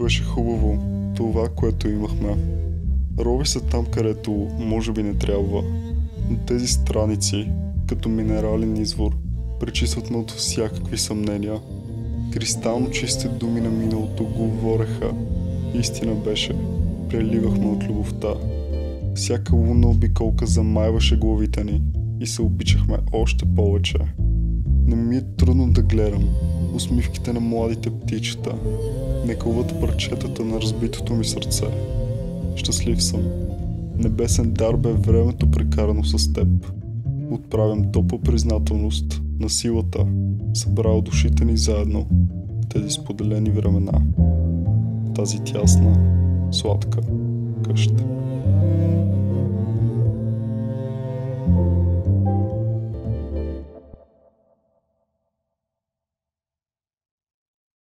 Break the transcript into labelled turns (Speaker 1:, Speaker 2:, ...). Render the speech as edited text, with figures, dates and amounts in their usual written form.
Speaker 1: беше хубаво, това, което имахме. Рови се там, където може би не трябва. Но тези страници, като минерален извор, пречистват ме от всякакви съмнения. Кристално чисти думи на миналото говореха. Истина беше. Преливахме от любовта. Всяка лунна обиколка замайваше главите ни и се обичахме още повече. Не ми е трудно да гледам усмивките на младите птичета, не кълват парчетата на разбитото ми сърце. Щастлив съм. Небесен дар бе времето прекарано с теб. Отправям топла признателност на силата, събрал душите ни заедно в тези споделени времена. Тази тясна, сладка къща.